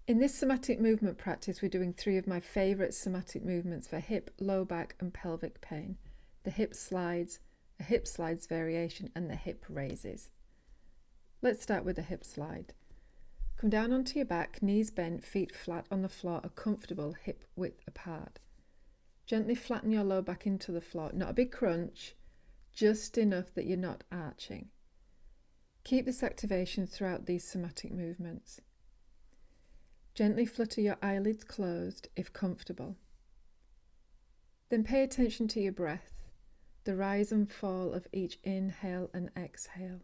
In this somatic movement practice, we're doing 3 of my favourite somatic movements for hip, low back and pelvic pain. The hip slides, a hip slides variation and the hip raises. Let's start with the hip slide. Come down onto your back, knees bent, feet flat on the floor, a comfortable hip width apart. Gently flatten your low back into the floor, not a big crunch, just enough that you're not arching. Keep this activation throughout these somatic movements. Gently flutter your eyelids closed if comfortable. Then pay attention to your breath, the rise and fall of each inhale and exhale.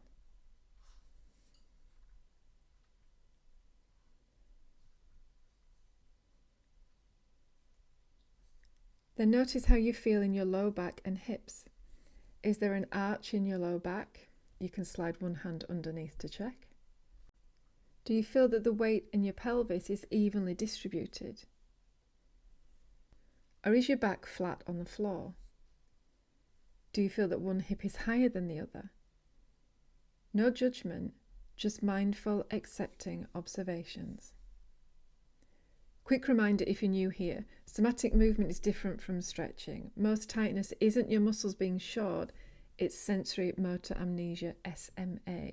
Then notice how you feel in your low back and hips. Is there an arch in your low back? You can slide one hand underneath to check. Do you feel that the weight in your pelvis is evenly distributed? Or is your back flat on the floor? Do you feel that one hip is higher than the other? No judgment, just mindful, accepting observations. Quick reminder if you're new here, somatic movement is different from stretching. Most tightness isn't your muscles being shored, it's sensory motor amnesia, SMA,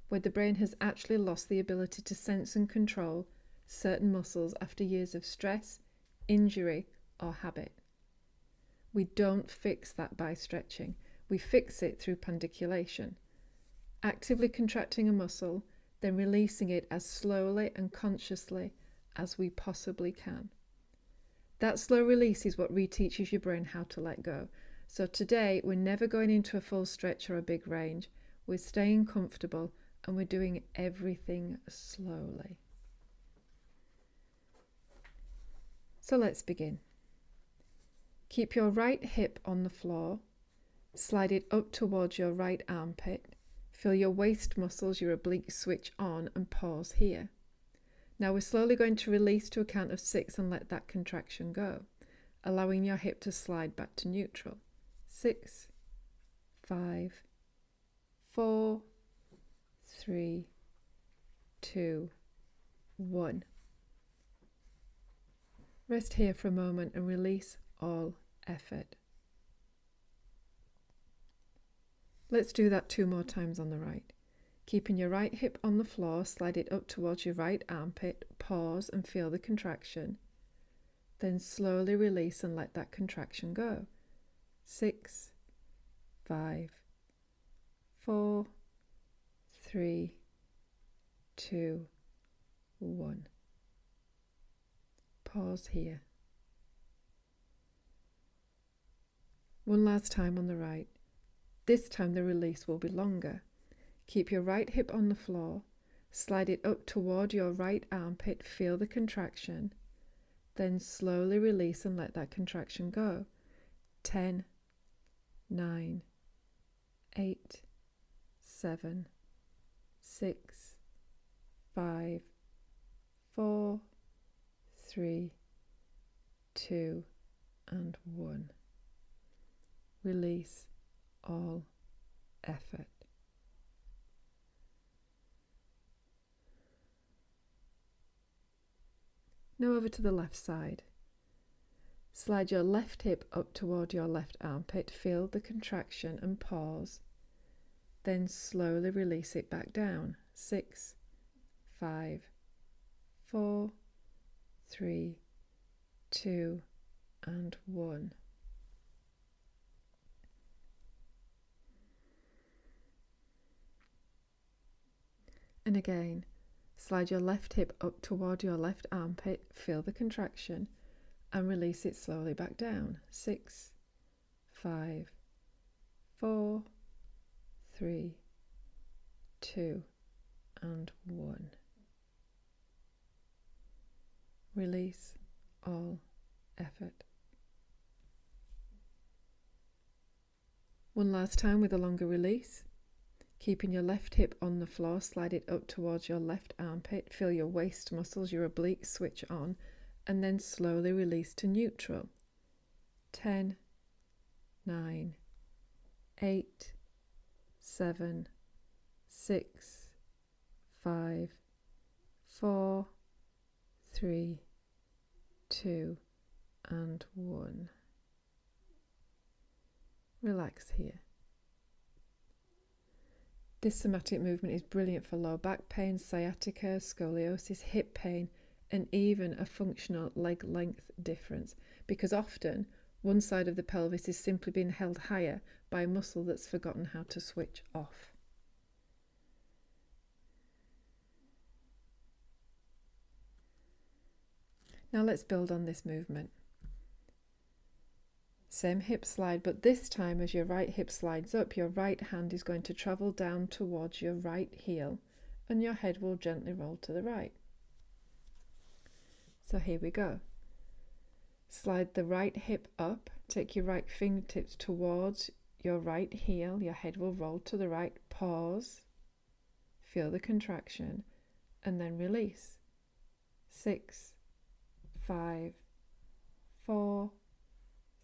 where the brain has actually lost the ability to sense and control certain muscles after years of stress, injury, or habit. We don't fix that by stretching. We fix it through pandiculation, actively contracting a muscle, then releasing it as slowly and consciously as we possibly can. That slow release is what reteaches your brain how to let go. So today, we're never going into a full stretch or a big range. We're staying comfortable and we're doing everything slowly. So let's begin. Keep your right hip on the floor. Slide it up towards your right armpit. Feel your waist muscles, your obliques switch on and pause here. Now we're slowly going to release to a count of 6 and let that contraction go, allowing your hip to slide back to neutral. 6, 5, 4, 3, 2, 1. Rest here for a moment and release all effort. Let's do that 2 more times on the right. Keeping your right hip on the floor, slide it up towards your right armpit, pause and feel the contraction. Then slowly release and let that contraction go. 6, 5, 4, 3, 2, 1. Pause here. One last time on the right. This time the release will be longer. Keep your right hip on the floor, slide it up toward your right armpit, feel the contraction, then slowly release and let that contraction go. 10, 9, 8, 7, 6, 5, 4, 3, 2, and 1. Release all effort. Now over to the left side. Slide your left hip up toward your left armpit, feel the contraction and pause. Then slowly release it back down. 6, 5, 4, 3, 2, and 1. And again, slide your left hip up toward your left armpit, feel the contraction, and release it slowly back down. 6, 5, 4, 3, 2, and 1. Release all effort. One last time with a longer release. Keeping your left hip on the floor, slide it up towards your left armpit, feel your waist muscles, your obliques switch on, and then slowly release to neutral. 10, 9, 8, 7, 6, 5, 4, 3, 2, and 1. Relax here. This somatic movement is brilliant for low back pain, sciatica, scoliosis, hip pain, and even a functional leg length difference, because often one side of the pelvis is simply being held higher by a muscle that's forgotten how to switch off. Now let's build on this movement. Same hip slide, but this time as your right hip slides up, your right hand is going to travel down towards your right heel and your head will gently roll to the right. So here we go. Slide the right hip up, take your right fingertips towards your right heel, your head will roll to the right, pause, feel the contraction, and then release. 6, 5, 4,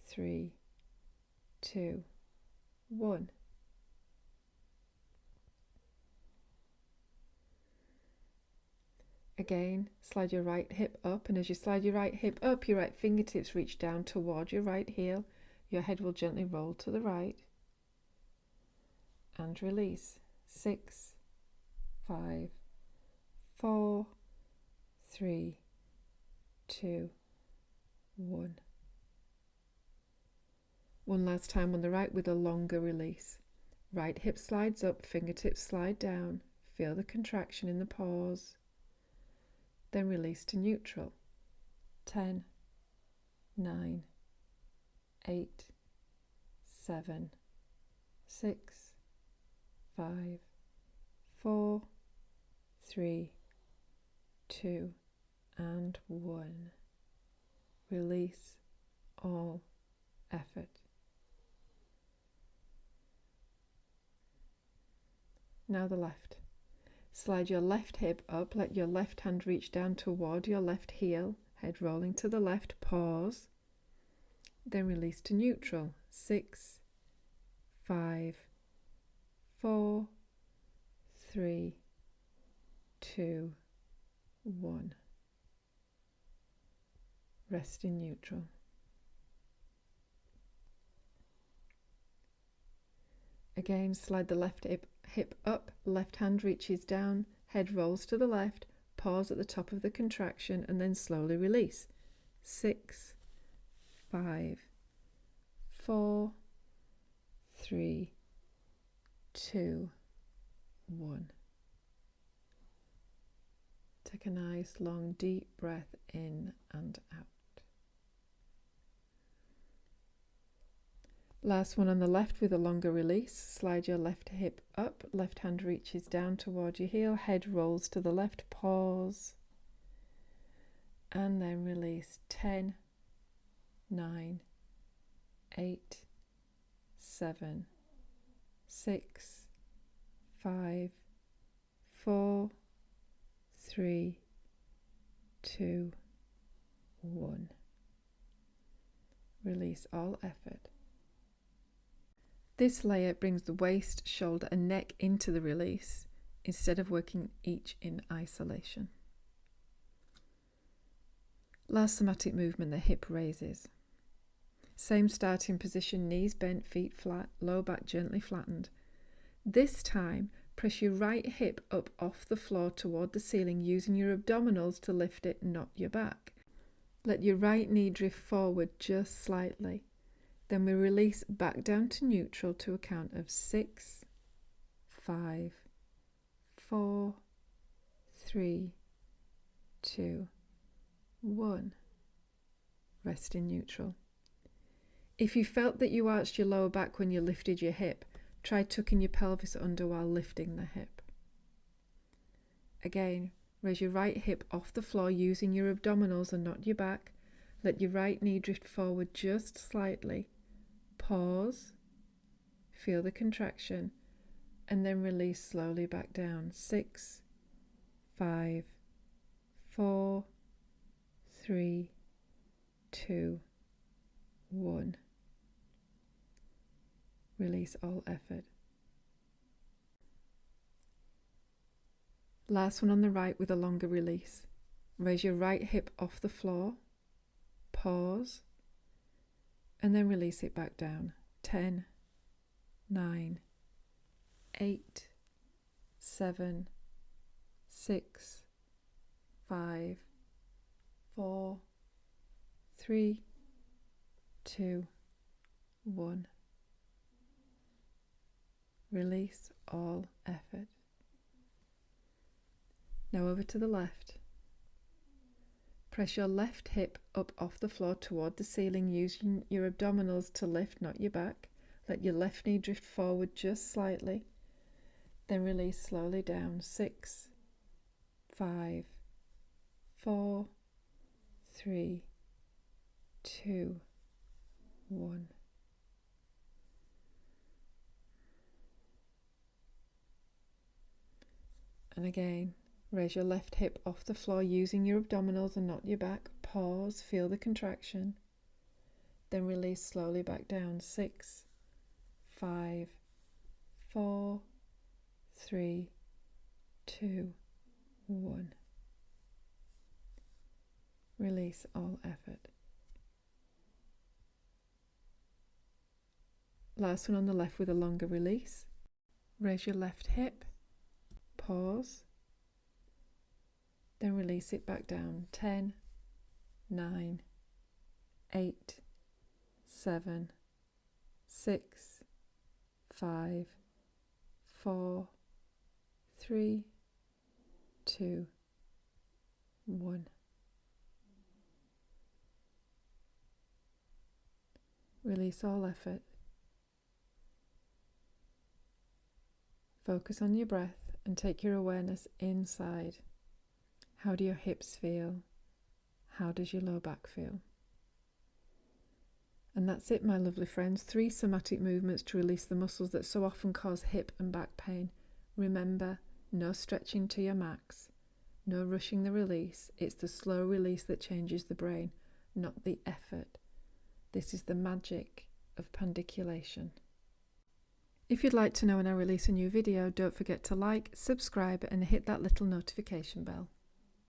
3, 2, 1. Again, slide your right hip up, and as you slide your right hip up, your right fingertips reach down toward your right heel. Your head will gently roll to the right and release. 6, 5, 4, 3, 2, 1. One last time on the right with a longer release. Right hip slides up, fingertips slide down. Feel the contraction in the pause. Then release to neutral. 10, 9, 8, 7, 6, 5, 4, 3, 2, and 1. Release all effort. Now the left. Slide your left hip up, let your left hand reach down toward your left heel, head rolling to the left, pause, then release to neutral. 6, 5, 4, 3, 2, 1. Rest in neutral. Again, slide the left hip up, left hand reaches down, head rolls to the left, pause at the top of the contraction, and then slowly release. 6, 5, 4, 3, 2, 1. Take a nice long deep breath in and out. Last one on the left with a longer release. Slide your left hip up, left hand reaches down toward your heel, head rolls to the left, pause, and then release. 10, 9, 8, 7, 6, 5, 4, 3, 2, 1. Release all effort. This layer brings the waist, shoulder and neck into the release instead of working each in isolation. Last somatic movement, the hip raises. Same starting position, knees bent, feet flat, low back gently flattened. This time, press your right hip up off the floor toward the ceiling using your abdominals to lift it, not your back. Let your right knee drift forward just slightly. Then we release back down to neutral to a count of 6, 5, 4, 3, 2, 1. Rest in neutral. If you felt that you arched your lower back when you lifted your hip, try tucking your pelvis under while lifting the hip. Again, raise your right hip off the floor using your abdominals and not your back. Let your right knee drift forward just slightly. Pause, feel the contraction, and then release slowly back down. 6, 5, 4, 3, 2, 1. Release all effort. Last one on the right with a longer release. Raise your right hip off the floor, pause, and then release it back down. 10, 9, 8, 7, 6, 5, 4, 3, 2, 1. Release all effort. Now over to the left. Press your left hip up off the floor toward the ceiling, using your abdominals to lift, not your back. Let your left knee drift forward just slightly. Then release slowly down. 6, 5, 4, 3, 2, 1. And again, raise your left hip off the floor using your abdominals and not your back. Pause, feel the contraction. Then release slowly back down. 6, 5, 4, 3, 2, 1. Release all effort. Last one on the left with a longer release. Raise your left hip. Pause, then release it back down. 10, 9, 8, 7, 6, 5, 4, 3, 2, 1. Release all effort. Focus on your breath and take your awareness inside. How do your hips feel? How does your low back feel? And that's it, my lovely friends. 3 somatic movements to release the muscles that so often cause hip and back pain. Remember, no stretching to your max, no rushing the release. It's the slow release that changes the brain, not the effort. This is the magic of pandiculation. If you'd like to know when I release a new video, don't forget to like, subscribe and hit that little notification bell.